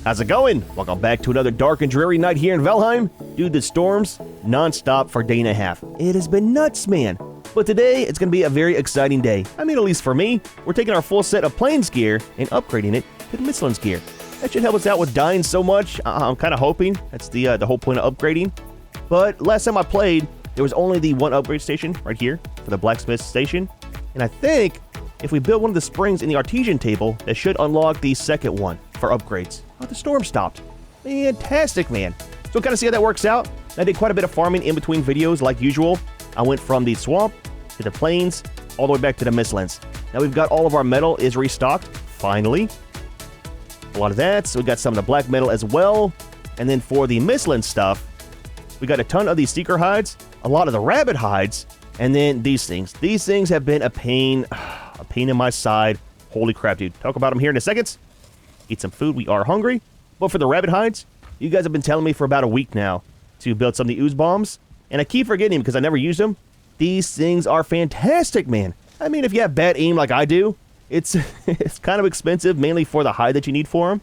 How's it going? Welcome back to another dark and dreary night here in Valheim. Dude, the storms non-stop for a day and a half. It has been nuts, man. But today, it's going to be a very exciting day. I mean, at least for me. We're taking our full set of Plains gear and upgrading it to the Mistlands gear. That should help us out with dying so much. I'm kind of hoping. That's the whole point of upgrading. But last time I played, there was only the one upgrade station right here for the blacksmith station. And I think if we build one of the springs in the artesian table, that should unlock the second one for upgrades. Oh, the storm stopped. Fantastic, man. So kind of see how that works out. I did quite a bit of farming in between videos like usual. I went from the swamp to the plains, all the way back to the Mistlands. Now we've got all of our metal is restocked, finally. A lot of that, so we got some of the black metal as well. And then for the Mistlands stuff, we got a ton of these seeker hides, a lot of the rabbit hides, and then these things. These things have been a pain in my side. Holy crap, dude. Talk about them here in a second. Eat some food, we are hungry. But for the rabbit hides, you guys have been telling me for about a week now to build some of the ooze bombs, and I keep forgetting because I never used them. These things are fantastic, man. I mean, if you have bad aim like I do, it's kind of expensive, mainly for the hide that you need for them.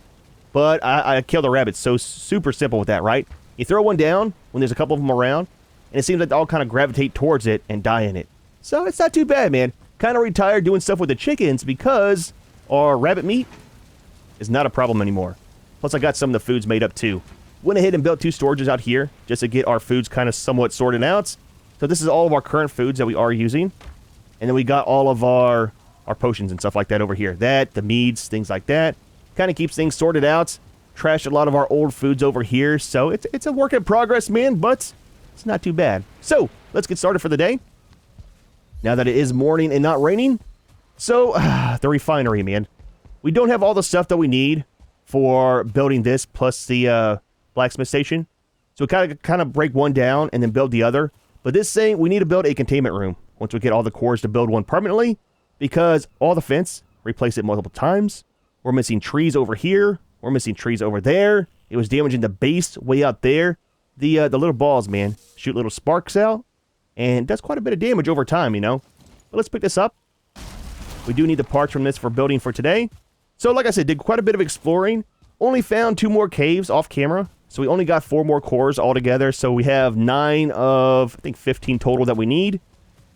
But I kill the rabbits, so super simple with that, right? You throw one down when there's a couple of them around, and it seems like they all kind of gravitate towards it and die in it. So it's not too bad, man. Kind of retired doing stuff with the chickens because our rabbit meat is not a problem anymore. Plus, I got some of the foods made up too. Went ahead and built 2 storages out here just to get our foods kind of somewhat sorted out. So this is all of our current foods that we are using. And then we got all of our potions and stuff like that over here. That, the meads, things like that. Kind of keeps things sorted out. Trashed a lot of our old foods over here. So it's a work in progress, man, but it's not too bad. So, let's get started for the day. Now that it is morning and not raining. So, the refinery, man. We don't have all the stuff that we need for building this plus the blacksmith station. So we kind of break one down and then build the other. But this thing, we need to build a containment room once we get all the cores to build one permanently, because all the fence, replace it multiple times. We're missing trees over here. We're missing trees over there. It was damaging the base way out there. The little balls, man, shoot little sparks out, and does quite a bit of damage over time, you know. But let's pick this up. We do need the parts from this for building for today. So like I said, did quite a bit of exploring. Only found 2 more caves off camera. So we only got 4 more cores altogether. So we have 9 of, I think, 15 total that we need.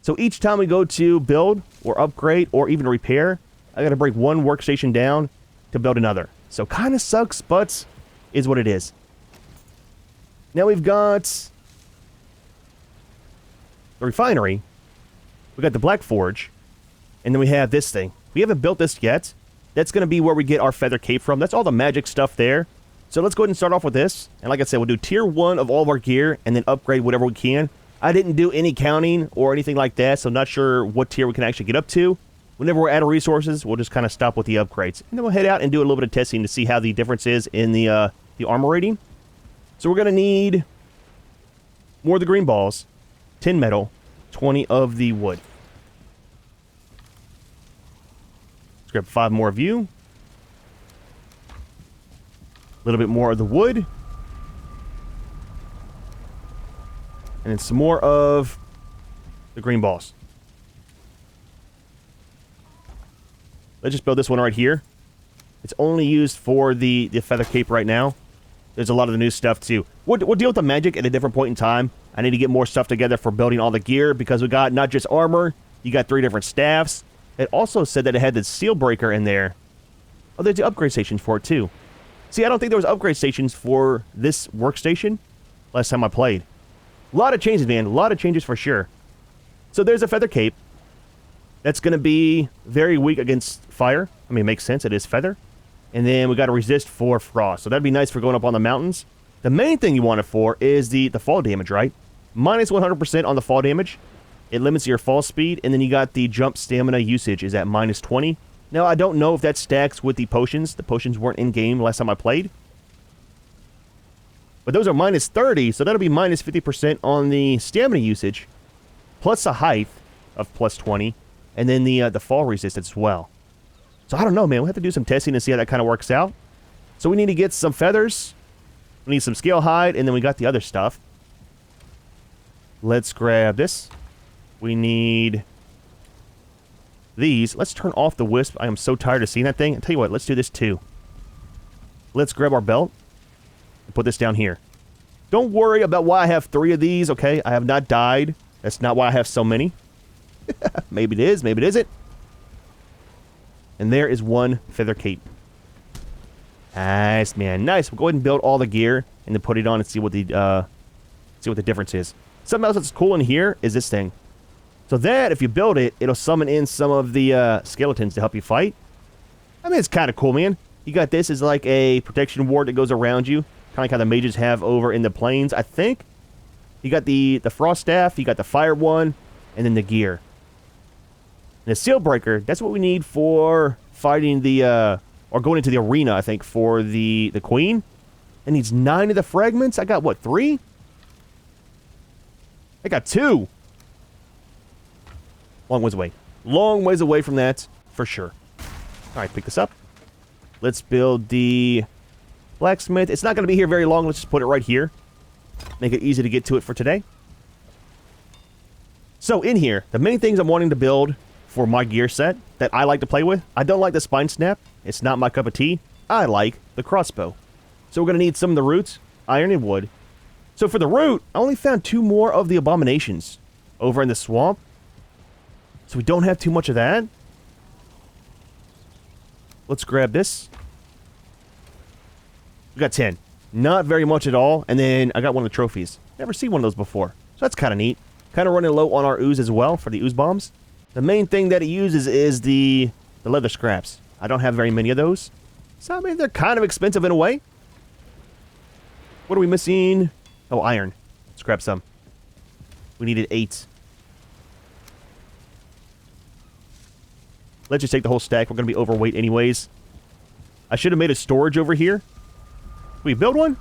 So each time we go to build or upgrade or even repair, I got to break one workstation down to build another. So kind of sucks, but is what it is. Now we've got the refinery. We got the Black Forge. And then we have this thing. We haven't built this yet. That's going to be where we get our feather cape from. That's all the magic stuff there. So let's go ahead and start off with this. And like I said, we'll do tier 1 of all of our gear and then upgrade whatever we can. I didn't do any counting or anything like that, so I'm not sure what tier we can actually get up to. Whenever we're out of resources, we'll just kind of stop with the upgrades. And then we'll head out and do a little bit of testing to see how the difference is in the armor rating. So we're going to need more of the green balls, 10 metal, 20 of the wood. Let's grab 5 more of you. A little bit more of the wood. And then some more of the green balls. Let's just build this one right here. It's only used for the feather cape right now. There's a lot of the new stuff too. We'll deal with the magic at a different point in time. I need to get more stuff together for building all the gear because we got not just armor, you got 3 different staffs. It also said that it had the seal breaker in there. Oh, there's the upgrade stations for it too. See, I don't think there was upgrade stations for this workstation last time I played. A lot of changes, man. A lot of changes for sure. So there's a feather cape. That's going to be very weak against fire. I mean, it makes sense. It is feather. And then we got to resist for frost. So that'd be nice for going up on the mountains. The main thing you want it for is the fall damage, right? Minus 100% on the fall damage. It limits your fall speed. And then you got the jump stamina usage is at minus 20. Now, I don't know if that stacks with the potions. The potions weren't in-game last time I played. But those are minus 30, so that'll be minus 50% on the stamina usage. Plus a height of plus 20. And then the fall resistance as well. So I don't know, man. We'll have to do some testing to see how that kind of works out. So we need to get some feathers. We need some scale hide, and then we got the other stuff. Let's grab this. We need these. Let's turn off the wisp. I am so tired of seeing that thing. I'll tell you what, let's do this too. Let's grab our belt and put this down here. Don't worry about why I have 3 of these, okay? I have not died. That's not why I have so many. Maybe it is, maybe it isn't. And there is 1 feather cape. Nice, man. Nice. We'll go ahead and build all the gear and then put it on and see what the difference is. Something else that's cool in here is this thing. So that, if you build it, it'll summon in some of the skeletons to help you fight. I mean, it's kind of cool, man. You got this as like a protection ward that goes around you. Kind of like how the mages have over in the plains, I think. You got the frost staff, you got the fire one, and then the gear. And the seal breaker, that's what we need for fighting the, or going into the arena, I think, for the queen. It needs 9 of the fragments. I got, what, 3? I got 2. Long ways away. Long ways away from that, for sure. Alright, pick this up. Let's build the blacksmith. It's not going to be here very long. Let's just put it right here. Make it easy to get to it for today. So, in here, the main things I'm wanting to build for my gear set that I like to play with. I don't like the spine snap. It's not my cup of tea. I like the crossbow. So we're going to need some of the roots, iron and wood. So for the root, I only found 2 more of the abominations over in the swamp. So we don't have too much of that. Let's grab this. We got 10. Not very much at all. And then I got one of the trophies. Never seen one of those before. So that's kind of neat. Kind of running low on our ooze as well for the ooze bombs. The main thing that it uses is the leather scraps. I don't have very many of those. So I mean, they're kind of expensive in a way. What are we missing? Oh, iron. Let's grab some. We needed 8. Let's just take the whole stack. We're going to be overweight anyways. I should have made a storage over here. Can we build one?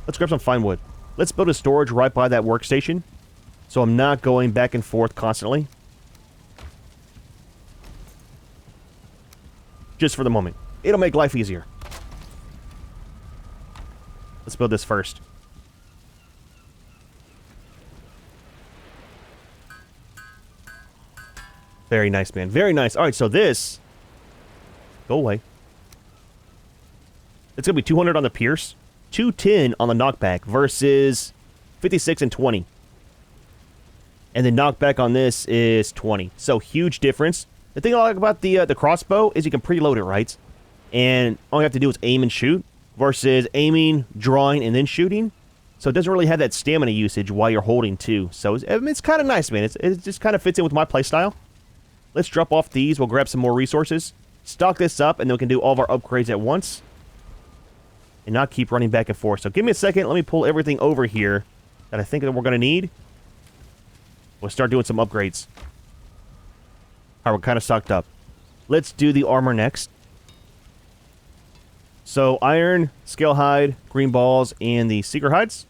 Let's grab some fine wood. Let's build a storage right by that workstation. So I'm not going back and forth constantly. Just for the moment. It'll make life easier. Let's build this first. Very nice, man. Very nice. Alright, so this... Go away. It's going to be 200 on the pierce. 210 on the knockback versus 56 and 20. And the knockback on this is 20. So, huge difference. The thing I like about the crossbow is you can preload it, right? And all you have to do is aim and shoot. Versus aiming, drawing, and then shooting. So it doesn't really have that stamina usage while you're holding too. So it's kind of nice, man. It just kind of fits in with my playstyle. Let's drop off these. We'll grab some more resources. Stock this up, and then we can do all of our upgrades at once. And not keep running back and forth. So give me a second. Let me pull everything over here that I think that we're going to need. We'll start doing some upgrades. Alright, we're kind of stocked up. Let's do the armor next. So, iron, scale hide, green balls, and the seeker hides.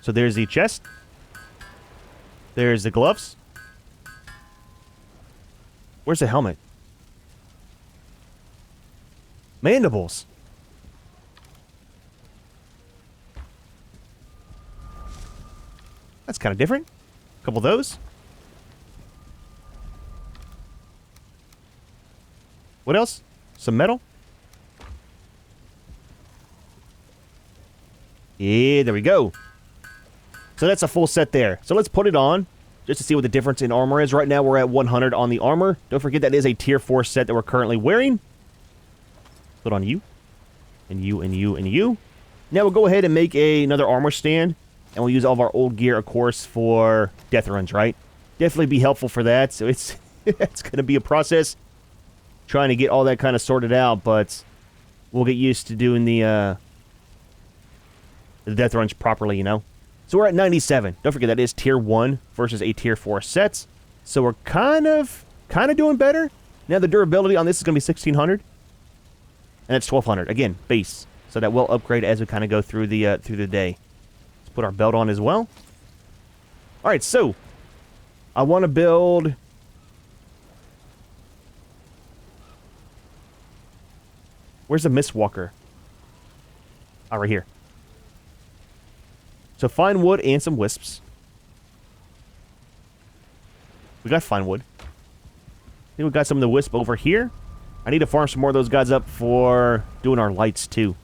So there's the chest. There's the gloves. Where's the helmet? Mandibles. That's kind of different. A couple of those. What else? Some metal. Yeah, there we go. So that's a full set there. So let's put it on, just to see what the difference in armor is. Right now we're at 100 on the armor. Don't forget that is a tier 4 set that we're currently wearing. Put on you. And you, and you, and you. Now we'll go ahead and make another armor stand. And we'll use all of our old gear, of course, for death runs, right? Definitely be helpful for that. So it's going to be a process. Trying to get all that kind of sorted out, but we'll get used to doing the death runs properly, you know? So we're at 97. Don't forget that is tier 1 versus a tier 4 set. So we're kind of doing better. Now the durability on this is going to be 1600. And it's 1200. Again, base. So that will upgrade as we kind of go through the day. Let's put our belt on as well. Alright, so I want to build... Where's the Mistwalker? Oh, right here. So fine wood and some wisps. We got fine wood. I think we got some of the wisp over here. I need to farm some more of those guys up for doing our lights, too.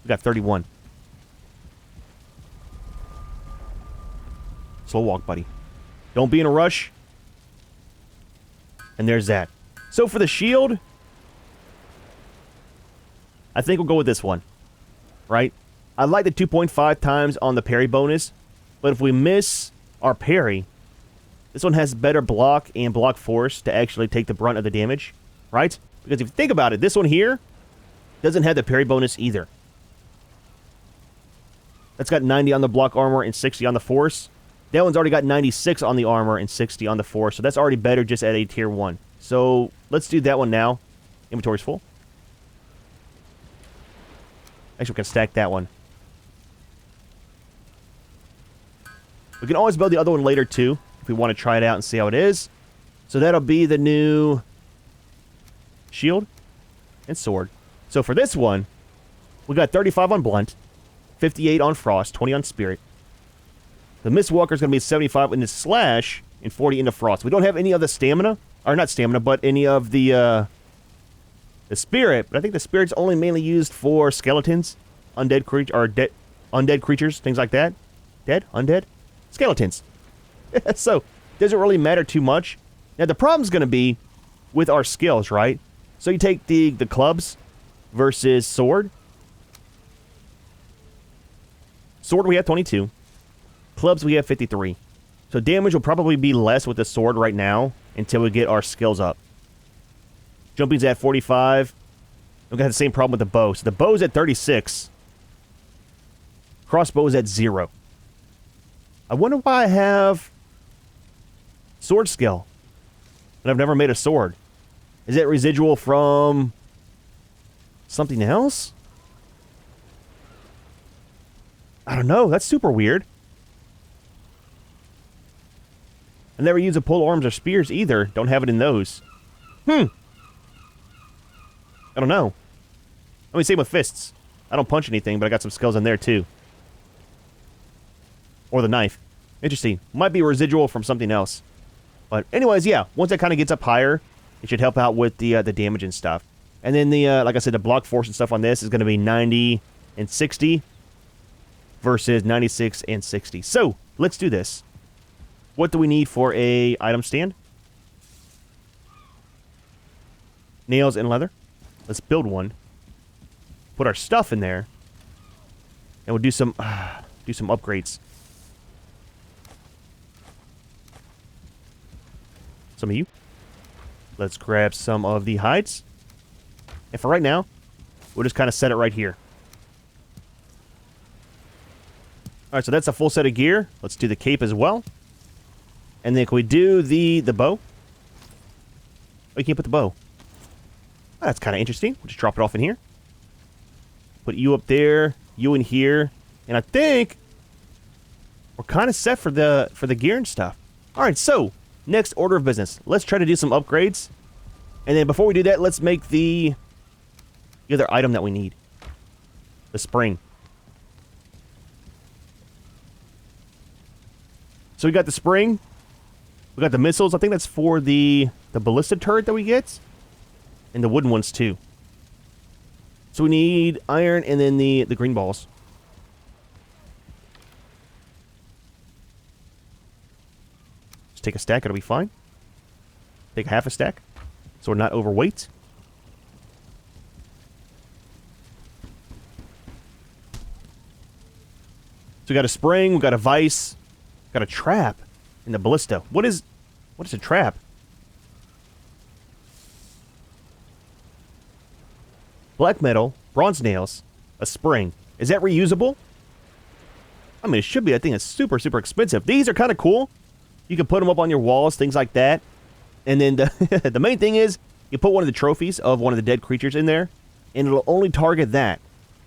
We got 31. Slow walk, buddy. Don't be in a rush. And there's that. So for the shield, I think we'll go with this one. Right? I like the 2.5 times on the parry bonus. But if we miss our parry, this one has better block and block force to actually take the brunt of the damage. Right? Because if you think about it, this one here doesn't have the parry bonus either. That's got 90 on the block armor and 60 on the force. That one's already got 96 on the armor and 60 on the force, so that's already better just at a tier 1. So let's do that one now. Inventory's full. Actually, we can stack that one. We can always build the other one later, too, if we want to try it out and see how it is. So that'll be the new shield and sword. So for this one, we got 35 on blunt, 58 on frost, 20 on spirit. The Mistwalker is going to be 75 in the slash and 40 in the frost. We don't have any of the stamina, or not stamina, but any of the spirit. But I think the spirit's only mainly used for skeletons, undead creatures, things like that. Dead, undead, skeletons. So doesn't really matter too much. Now the problem's going to be with our skills, right? So you take the clubs versus sword. Sword we have 22. Clubs, we have 53. So damage will probably be less with the sword right now until we get our skills up. Jumping's at 45. We're going to have the same problem with the bow. So the bow's at 36. Crossbow's at 0. I wonder why I have sword skill. And I've never made a sword. Is it residual from something else? I don't know. That's super weird. I never use a pole arms or spears either. Don't have it in those. I don't know. I mean, same with fists. I don't punch anything, but I got some skills in there too. Or the knife. Interesting. Might be residual from something else. But anyways, yeah. Once that kind of gets up higher, it should help out with the damage and stuff. And then the, like I said, the block force and stuff on this is going to be 90 and 60 versus 96 and 60. So, let's do this. What do we need for a item stand? Nails and leather. Let's build one. Put our stuff in there. And we'll do some upgrades. Some of you. Let's grab some of the hides. And for right now, we'll just kind of set it right here. Alright, so that's a full set of gear. Let's do the cape as well. And then can we do the bow? Oh, you can't put the bow. Oh, that's kind of interesting. We'll just drop it off in here. Put you up there, you in here. And I think we're kind of set for the gear and stuff. Alright, so next order of business. Let's try to do some upgrades. And then before we do that, let's make the other item that we need. The spring. So we got the spring. We got the missiles. I think that's for the ballista turret that we get. And the wooden ones too. So we need iron and then the green balls. Just take a stack. It'll be fine. Take half a stack. So we're not overweight. So we got a spring. We got a vice. Got a trap. And the ballista. What is a trap? Black metal, bronze nails, a spring. Is that reusable? I mean, it should be. I think it's super, super expensive. These are kind of cool. You can put them up on your walls, things like that. And then the main thing is, you put one of the trophies of one of the dead creatures in there, and it'll only target that.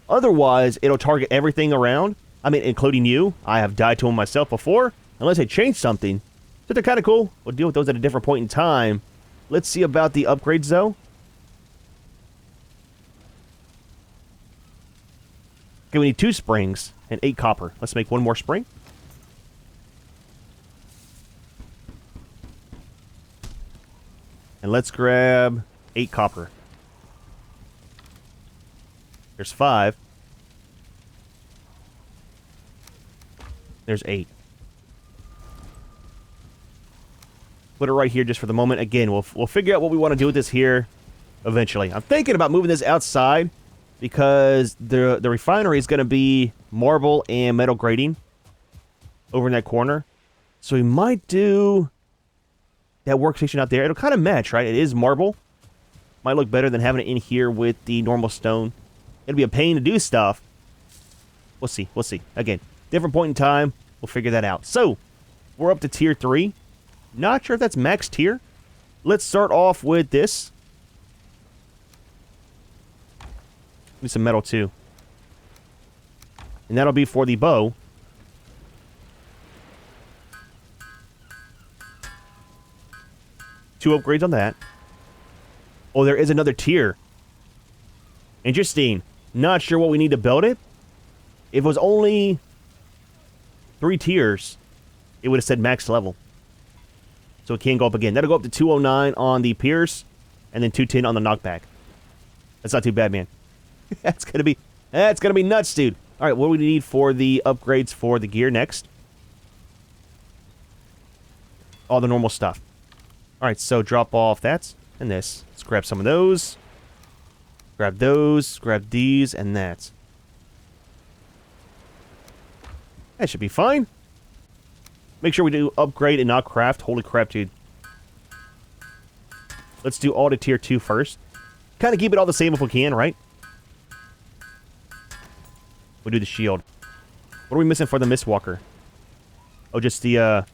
Otherwise, it'll target everything around. I mean, including you. I have died to them myself before. Unless they change something. So they're kind of cool. We'll deal with those at a different point in time. Let's see about the upgrades, though. Okay, we need 2 springs and 8 copper. Let's make one more spring. And let's grab 8 copper. There's 5. There's 8. Put it right here just for the moment. Again, we'll figure out what we want to do with this here eventually. I'm thinking about moving this outside because the refinery is going to be marble and metal grading over in that corner. So we might do that workstation out there. It'll kind of match, right? It is marble. Might look better than having it in here with the normal stone. It'll be a pain to do stuff. We'll see. We'll see. Again, different point in time. We'll figure that out. So, we're up to tier 3. Not sure if that's max tier. Let's start off with this. Need some metal too. And that'll be for the bow. Two upgrades on that. Oh, there is another tier. Interesting. Not sure what we need to build it. If it was only 3 tiers, it would have said max level. So it can go up again. That'll go up to 209 on the pierce, and then 210 on the knockback. That's not too bad, man. That's gonna be nuts, dude. All right, what do we need for the upgrades for the gear next? All the normal stuff. All right, so drop off that and this. Let's grab some of those. Grab those. Grab these and that. That should be fine. Make sure we do upgrade and not craft. Holy crap, dude. Let's do all to tier 2 first. Kind of keep it all the same if we can, right? We'll do the shield. What are we missing for the Mistwalker? Oh, just the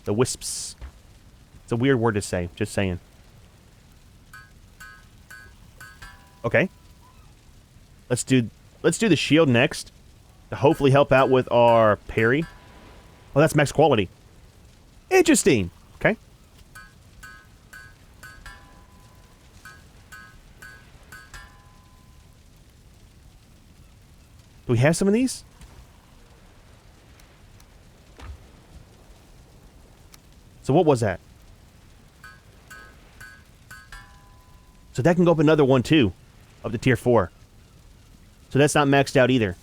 wisps. It's a weird word to say. Just saying. Okay. Let's do the shield next. To hopefully help out with our parry. Oh, that's max quality. Interesting. Okay. Do we have some of these? So what was that? So that can go up another one too. Up to tier 4. So that's not maxed out either.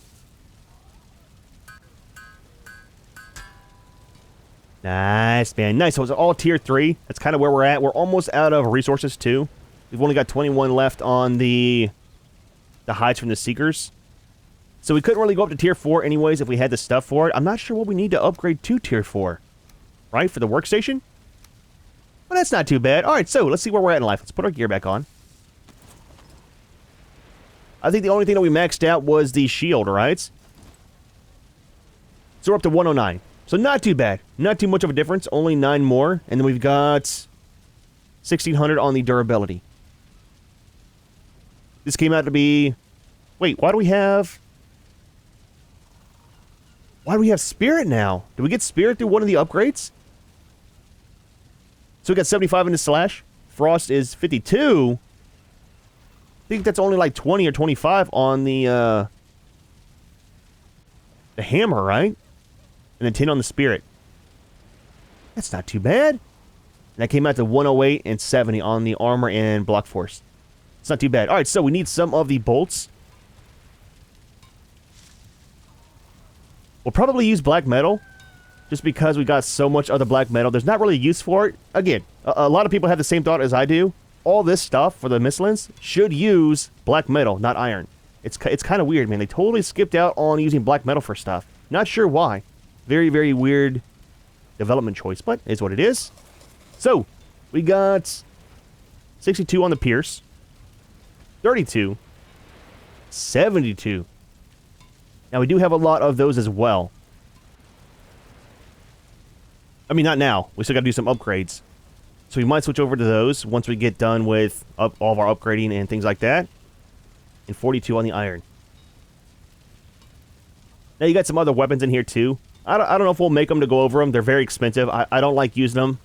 Nice, man. Nice. So it's all tier 3. That's kind of where we're at. We're almost out of resources, too. We've only got 21 left on the hides from the Seekers. So we couldn't really go up to tier 4 anyways if we had the stuff for it. I'm not sure what we need to upgrade to tier 4. Right? For the workstation? Well, that's not too bad. All right, so let's see where we're at in life. Let's put our gear back on. I think the only thing that we maxed out was the shield, right? So we're up to 109. So not too bad. Not too much of a difference. Only 9 more. And then we've got 1,600 on the durability. This came out to be... Wait, why do we have... Why do we have Spirit now? Did we get Spirit through one of the upgrades? So we got 75 in the slash. Frost is 52. I think that's only like 20 or 25 on the hammer, right? And then 10 on the Spirit. That's not too bad. And that came out to 108 and 70 on the armor and block force. It's not too bad. Alright, so we need some of the bolts. We'll probably use black metal. Just because we got so much of the black metal. There's not really a use for it. Again, a lot of people have the same thought as I do. All this stuff for the Mistlands should use black metal, not iron. It's kind of weird, man. They totally skipped out on using black metal for stuff. Not sure why. Very, very weird development choice, but it is what it is. So, we got 62 on the pierce, 32, 72. Now, we do have a lot of those as well. I mean, not now. We still got to do some upgrades. So we might switch over to those once we get done with all of our upgrading and things like that. And 42 on the iron. Now, you got some other weapons in here, too. I don't know if we'll make them to go over them. They're very expensive. I don't like using them.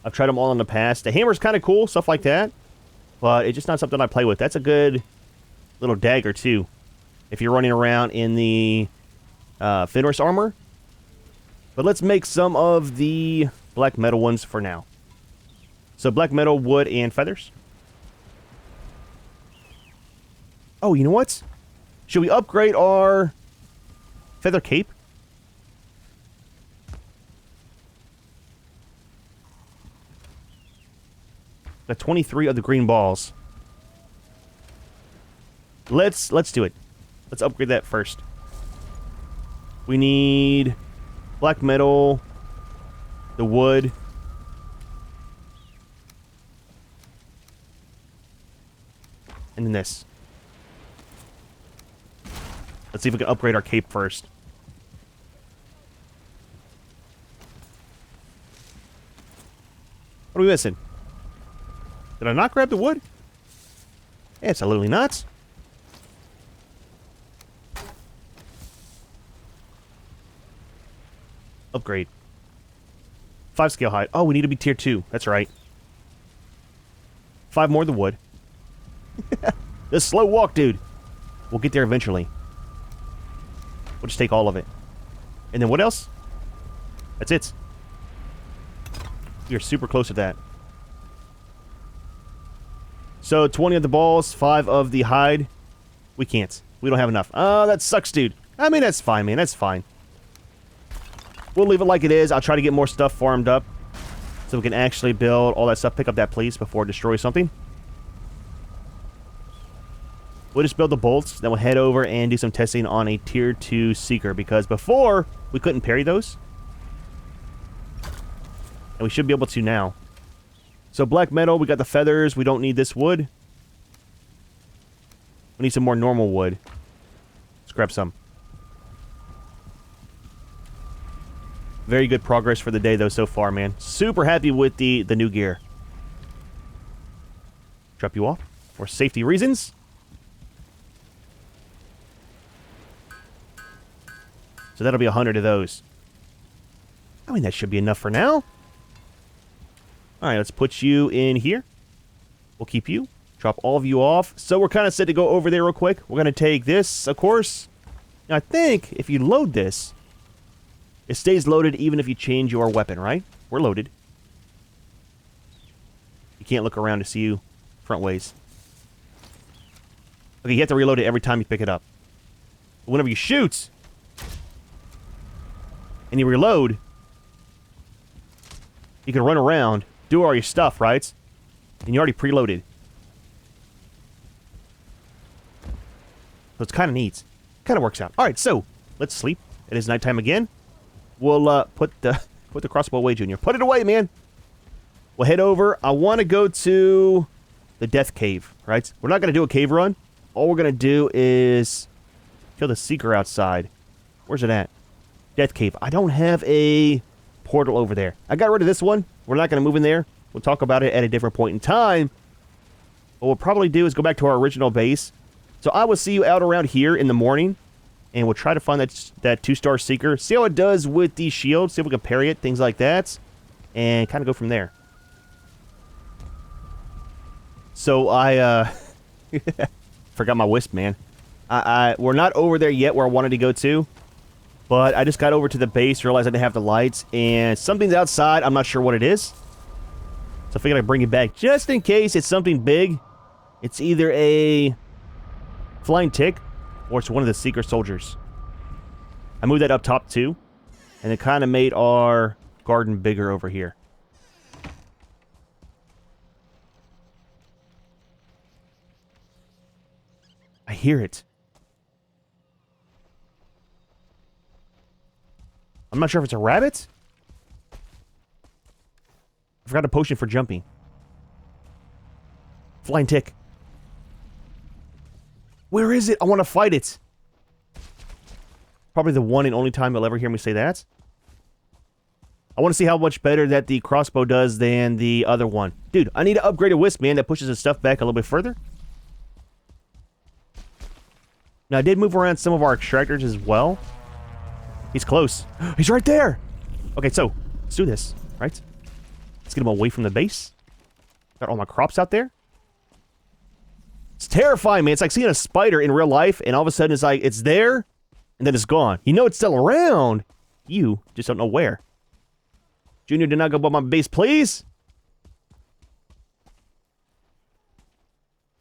I've tried them all in the past. The hammer's kind of cool, stuff like that. But it's just not something I play with. That's a good little dagger, too. If you're running around in the Norse armor. But let's make some of the black metal ones for now. So black metal, wood, and feathers. Oh, you know what? Should we upgrade our feather cape? Got 23 of the green balls. Let's do it. Let's upgrade that first. We need black metal, the wood. And then this. Let's see if we can upgrade our cape first. What are we missing? Did I not grab the wood? Absolutely not. Upgrade. 5 scale height. Oh, we need to be tier 2. That's right. 5 more of the wood. This slow walk, dude. We'll get there eventually. We'll just take all of it. And then what else? That's it. We are super close to that. So 20 of the balls, 5 of the hide. We can't. We don't have enough. Oh, that sucks, dude. I mean, that's fine, man. That's fine. We'll leave it like it is. I'll try to get more stuff farmed up so we can actually build all that stuff. Pick up that, please, before it destroys something. We'll just build the bolts, then we'll head over and do some testing on a tier 2 seeker, because before we couldn't parry those. And we should be able to now. So black metal, we got the feathers. We don't need this wood. We need some more normal wood. Let's grab some. Very good progress for the day, though, so far, man. Super happy with the new gear. Drop you off for safety reasons. So that'll be 100 of those. I mean, that should be enough for now. Alright, let's put you in here. We'll keep you. Drop all of you off. So we're kind of set to go over there real quick. We're going to take this, of course. Now, I think if you load this, it stays loaded even if you change your weapon, right? We're loaded. You can't look around to see you front ways. Okay, you have to reload it every time you pick it up. But whenever you shoot and you reload, you can run around, do all your stuff, right? And you already preloaded. So it's kind of neat. Kind of works out. All right, so let's sleep. It is nighttime again. We'll put the crossbow away, Junior. Put it away, man. We'll head over. I want to go to the Death Cave, right? We're not going to do a cave run. All we're going to do is kill the Seeker outside. Where's it at? Death Cave. I don't have a portal over there. I got rid of this one. We're not going to move in there. We'll talk about it at a different point in time. What we'll probably do is go back to our original base. So I will see you out around here in the morning. And we'll try to find that 2-star Seeker. See how it does with the shield. See if we can parry it. Things like that. And kind of go from there. So I forgot my wisp, man. We're not over there yet where I wanted to go to. But I just got over to the base, realized I didn't have the lights, and something's outside. I'm not sure what it is. So I figured I'd bring it back just in case it's something big. It's either a flying tick or it's one of the Seeker soldiers. I moved that up top too, and it kind of made our garden bigger over here. I hear it. I'm not sure if it's a rabbit. I forgot a potion for jumping. Flying tick. Where is it? I want to fight it. Probably the one and only time you'll ever hear me say that. I want to see how much better that the crossbow does than the other one. Dude, I need to upgrade a wisp, man, that pushes the stuff back a little bit further. Now, I did move around some of our extractors as well. He's close. He's right there! Okay, so, let's do this, right? Let's get him away from the base. Got all my crops out there. It's terrifying, man. It's like seeing a spider in real life, and all of a sudden it's like, it's there, and then it's gone. You know it's still around. You just don't know where. Junior, do not go above my base, please.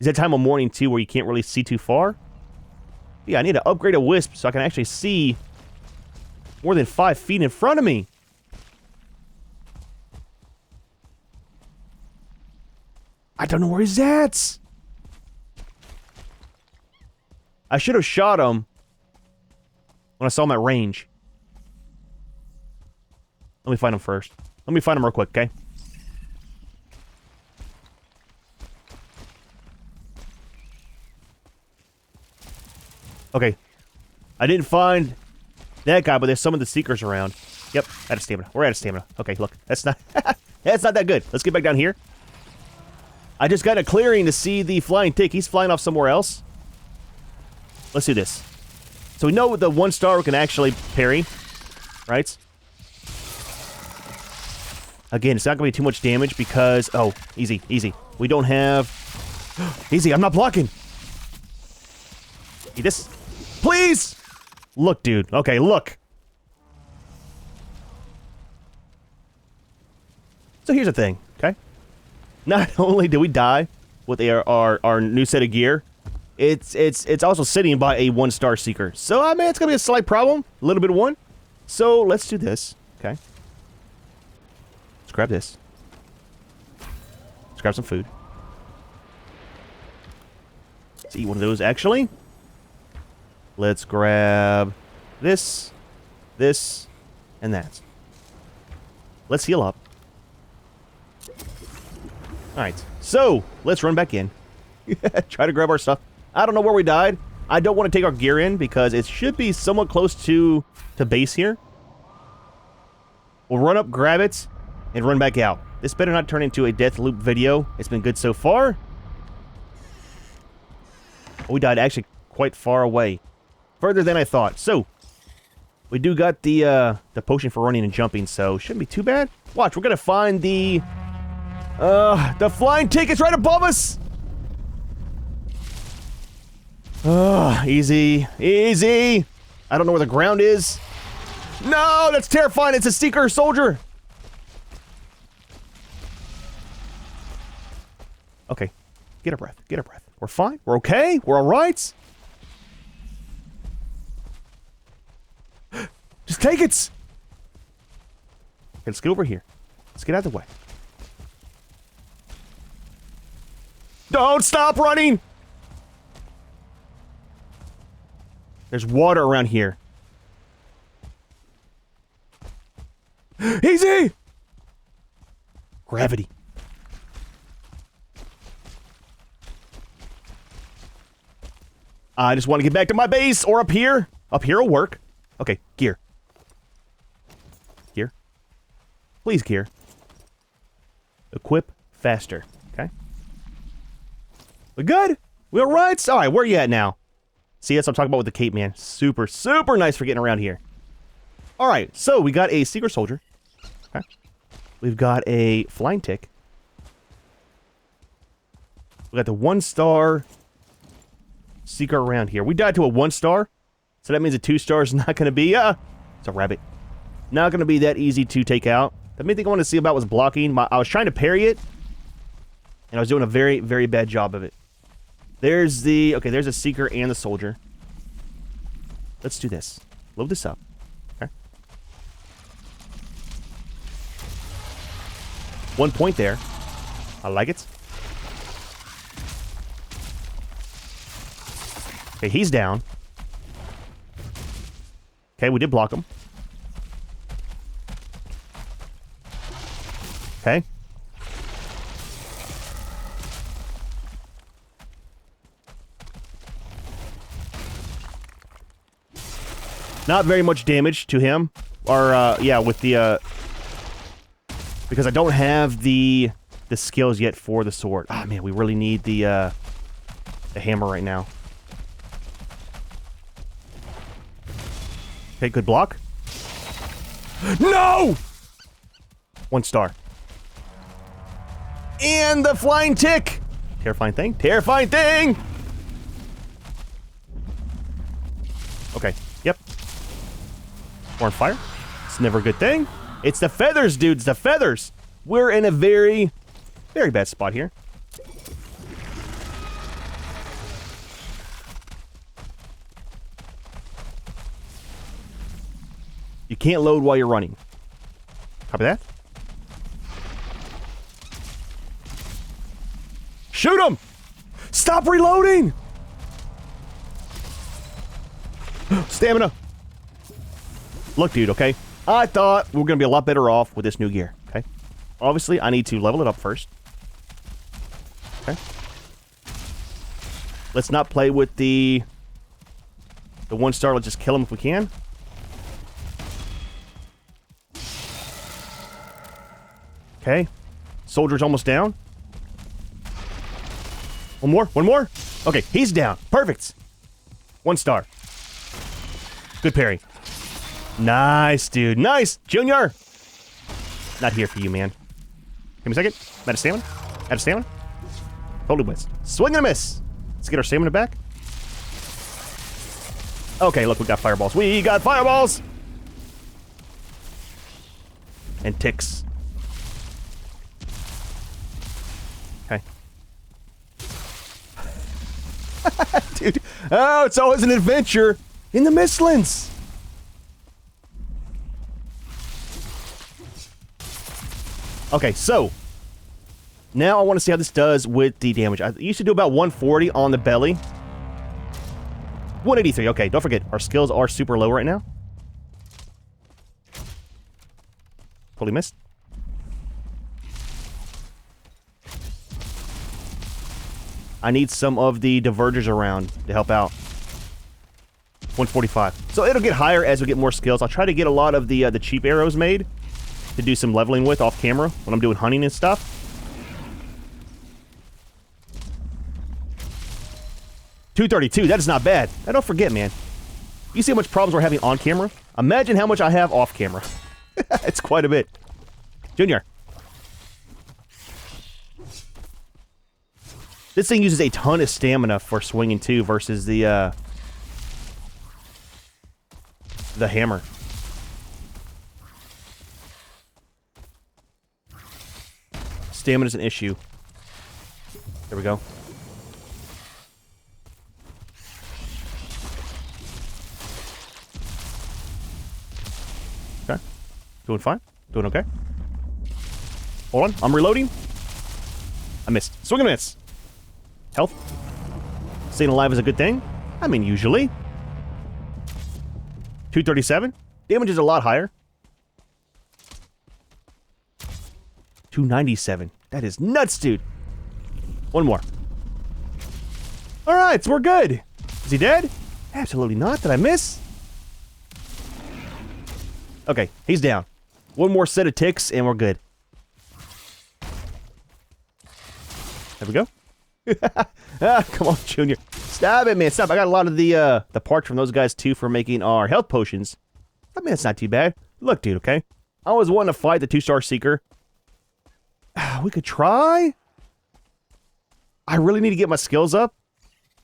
Is that time of morning, too, where you can't really see too far? Yeah, I need to upgrade a wisp so I can actually see more than 5 feet in front of me. I don't know where he's at. I should have shot him when I saw him at range. Let me find him first. Let me find him real quick, okay? Okay. I didn't find that guy, but there's some of the seekers around. Yep, out of stamina. We're out of stamina. Okay, look. That's not that's not that good. Let's get back down here. I just got a clearing to see the flying tick. He's flying off somewhere else. Let's do this. So we know the 1 star can actually parry, right? Again, it's not going to be too much damage because... Oh, easy, easy. We don't have... Easy, I'm not blocking. Eat this. Please! Look, dude. Okay, look. So here's the thing, okay? Not only do we die with our new set of gear, it's also sitting by a 1 star seeker. So, I mean, it's going to be a slight problem. A little bit of one. So, let's do this, okay? Let's grab this. Let's grab some food. Let's eat one of those, actually. Let's grab this, and that. Let's heal up. Alright, so, let's run back in. Try to grab our stuff. I don't know where we died. I don't want to take our gear in because it should be somewhat close to base here. We'll run up, grab it, and run back out. This better not turn into a death loop video. It's been good so far. We died actually quite far away. Further than I thought. So, we do got the potion for running and jumping, so shouldn't be too bad. Watch, we're gonna find the flying tick is right above us! Easy. Easy! I don't know where the ground is. No, that's terrifying. It's a seeker soldier. Okay. Get a breath. Get a breath. We're fine. We're okay. We're alright. Just take it! Okay, let's get over here. Let's get out of the way. Don't stop running! There's water around here. Easy! Gravity. I just want to get back to my base, or up here. Up here will work. Okay, gear. Gear. Please, gear. Equip faster. Okay. We good? We alright? Alright, where are you at now? See, that's what I'm talking about with the cape, man. Super, super nice for getting around here. Alright, so we got a Seeker Soldier. Okay. We've got a Flying Tick. We got the 1-star Seeker around here. We died to a 1-star, so that means a 2-star is not going to be, it's a rabbit. Not going to be that easy to take out. The main thing I wanted to see about was blocking. I was trying to parry it, and I was doing a very, very bad job of it. There's the... Okay, there's a Seeker and the Soldier. Let's do this. Load this up. Okay. 1 point there. I like it. Okay, he's down. Okay, we did block him. Okay. Not very much damage to him. Or, yeah, with the, because I don't have the skills yet for the sword. Ah, man, we really need the hammer right now. Okay, good block. No! 1 star. And the Flying Tick! Terrifying thing. Terrifying thing! Okay, yep. We're on fire. It's never a good thing. It's the feathers, dudes. The feathers. We're in a very, very bad spot here. can't load while you're running. Copy that. Shoot him! Stop reloading! Stamina. Look, dude, okay? I thought we were going to be a lot better off with this new gear, okay? Obviously, I need to level it up first. Okay. Let's not play with the 1 star. Let's just kill him if we can. Okay. Soldier's almost down. One more. One more. Okay, he's down. Perfect. 1 star. Good parry. Nice, dude. Nice. Junior. Not here for you, man. Give me a second. Out of stamina. Out of stamina. Totally miss. Swing and a miss. Let's get our stamina back. Okay, look, we got fireballs. We got fireballs! And ticks. Okay. Dude. Oh, it's always an adventure in the Mistlands. Okay, so now I want to see how this does with the damage. I used to do about 140 on the belly. 183. Okay, don't forget, our skills are super low right now. Totally missed. I need some of the divergers around to help out. 145. So it'll get higher as we get more skills. I'll try to get a lot of the cheap arrows made to do some leveling with off camera when I'm doing hunting and stuff. 232. That is not bad. Now don't forget, man. You see how much problems we're having on camera? Imagine how much I have off camera. It's quite a bit. Junior. This thing uses a ton of stamina for swinging too versus the hammer. Stamina's an issue. There we go. Okay. Doing fine. Doing okay. Hold on. I'm reloading. I missed. Swing and miss. Health. Staying alive is a good thing. I mean, usually. 237. Damage is a lot higher. 297. That is nuts, dude. One more. Alright, so we're good. Is he dead? Absolutely not. Did I miss? Okay, he's down. One more set of ticks, and we're good. There we go. Ah, come on, Junior. Stop it, man. Stop. I got a lot of the parts from those guys, too, for making our health potions. I mean, it's not too bad. Look, dude, okay? I was wanting to fight the 2-star Seeker. We could try. I really need to get my skills up,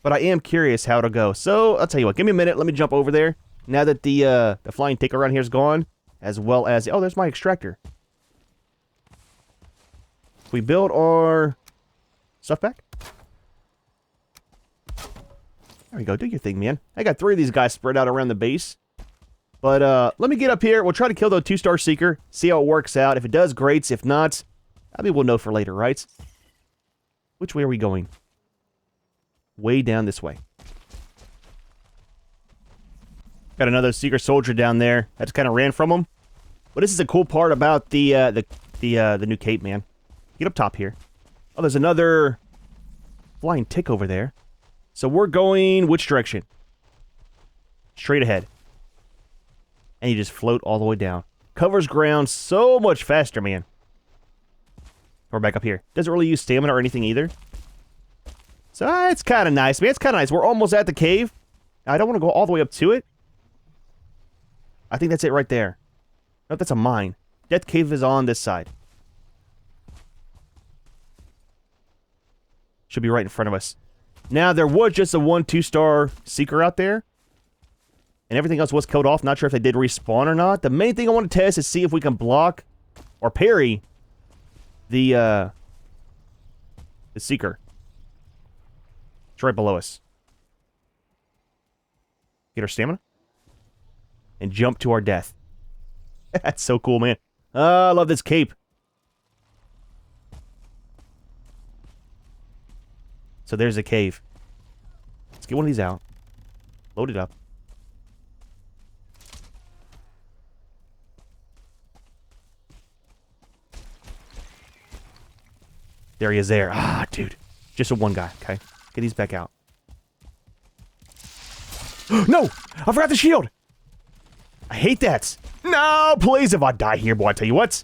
but I am curious how it'll go. So, I'll tell you what. Give me a minute. Let me jump over there. Now that the flying tick around here is gone, as well as... Oh, there's my extractor. We build our stuff back. There we go. Do your thing, man. I got 3 of these guys spread out around the base. But let me get up here. We'll try to kill the 2-star Seeker. See how it works out. If it does, great. If not, I mean, we'll know for later, right? Which way are we going? Way down this way. Got another Seeker soldier down there. That just kind of ran from him. But this is a cool part about the new cape, man. Get up top here. Oh, there's another flying tick over there. So we're going which direction? Straight ahead. And you just float all the way down. Covers ground so much faster, man. We're back up here. Doesn't really use stamina or anything either. So it's kind of nice, man. It's kind of nice. We're almost at the cave. I don't want to go all the way up to it. I think that's it right there. No, that's a mine. Death Cave is on this side. Should be right in front of us. Now, there was just a 2-star Seeker out there. And everything else was killed off. Not sure if they did respawn or not. The main thing I want to test is see if we can block or parry the Seeker. It's right below us. Get our stamina. And jump to our death. That's so cool, man. I love this cape. So there's a cave. Let's get one of these out. Load it up. There he is there. Ah, dude. Just a one guy, okay? Get these back out. No! I forgot the shield! I hate that. No, please, if I die here, boy, I tell you what.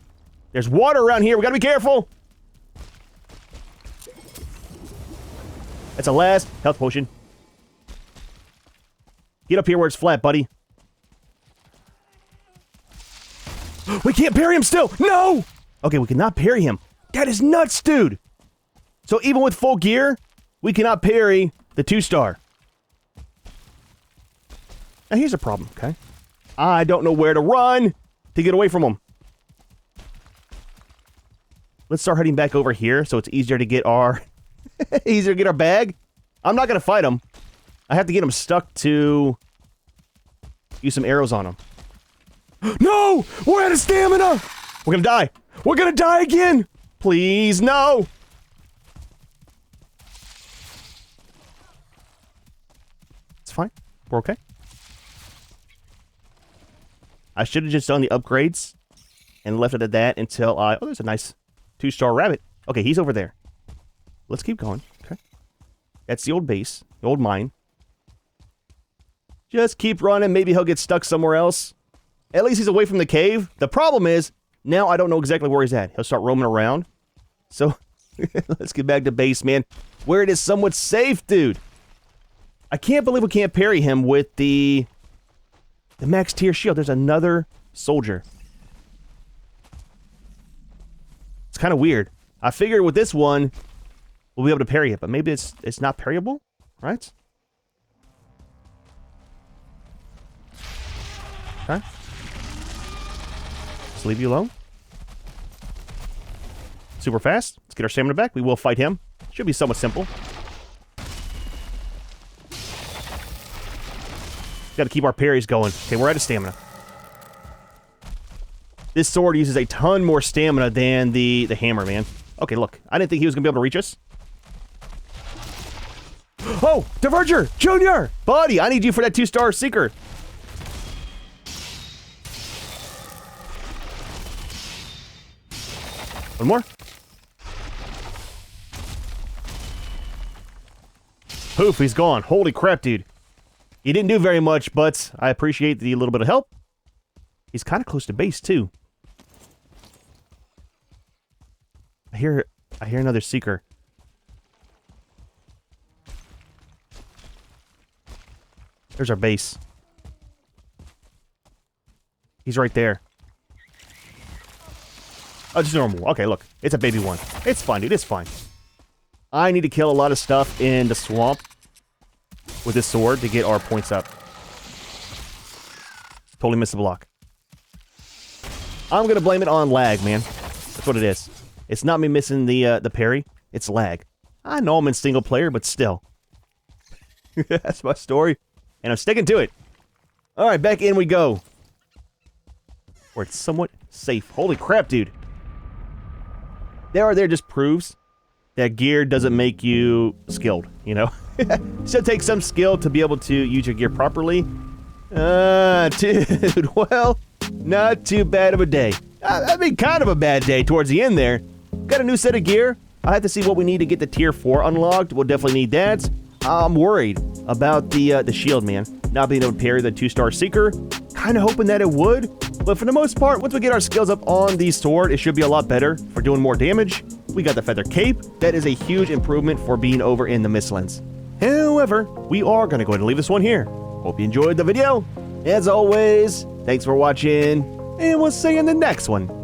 There's water around here. We gotta be careful. That's a last health potion. Get up here where it's flat, buddy. We can't parry him still. No! Okay, we cannot parry him. That is nuts, dude. So even with full gear, we cannot parry the 2-star. Now here's a problem, okay? I don't know where to run to get away from him. Let's start heading back over here so it's easier to get our bag. I'm not gonna fight him. I have to get him stuck to use some arrows on him. No! We're out of stamina! We're gonna die. We're gonna die again! Please, no! It's fine. We're okay. I should have just done the upgrades and left it at that until I... Oh, there's a nice 2-star rabbit. Okay, he's over there. Let's keep going. Okay. That's the old base. The old mine. Just keep running. Maybe he'll get stuck somewhere else. At least he's away from the cave. The problem is, now I don't know exactly where he's at. He'll start roaming around. So, let's get back to base, man. Where it is somewhat safe, dude. I can't believe we can't parry him with the max tier shield. There's another soldier. It's kind of weird. I figured with this one, we'll be able to parry it, but maybe it's not parryable, right? Okay. Just leave you alone. Super fast. Let's get our stamina back. We will fight him. Should be somewhat simple. Got to keep our parries going. Okay, we're out of stamina. This sword uses a ton more stamina than the hammer, man. Okay, look. I didn't think he was going to be able to reach us. Oh! Diverger! Junior! Buddy, I need you for that 2-star seeker. One more. Poof, he's gone. Holy crap, dude. He didn't do very much, but I appreciate the little bit of help. He's kind of close to base, too. I hear another seeker. There's our base. He's right there. Oh, just normal. Okay, look. It's a baby one. It's fine, dude. It's fine. I need to kill a lot of stuff in the swamp with this sword to get our points up. Totally missed the block. I'm gonna blame it on lag, man. That's what it is. It's not me missing the parry. It's lag. I know I'm in single player, but still. That's my story. And I'm sticking to it. Alright, back in we go. Where it's somewhat safe. Holy crap, dude. There just proves that gear doesn't make you skilled, you know? Still takes some skill to be able to use your gear properly. Dude, well, not too bad of a day. I mean, kind of a bad day towards the end there. Got a new set of gear. I have to see what we need to get the tier 4 unlocked. We'll definitely need that. I'm worried about the shield, man. Not being able to parry the 2-star seeker. Kind of hoping that it would. But for the most part, once we get our skills up on the sword, it should be a lot better for doing more damage. We got the feather cape. That is a huge improvement for being over in the Mistlands. However, we are going to go ahead and leave this one here. Hope you enjoyed the video. As always, thanks for watching, and we'll see you in the next one.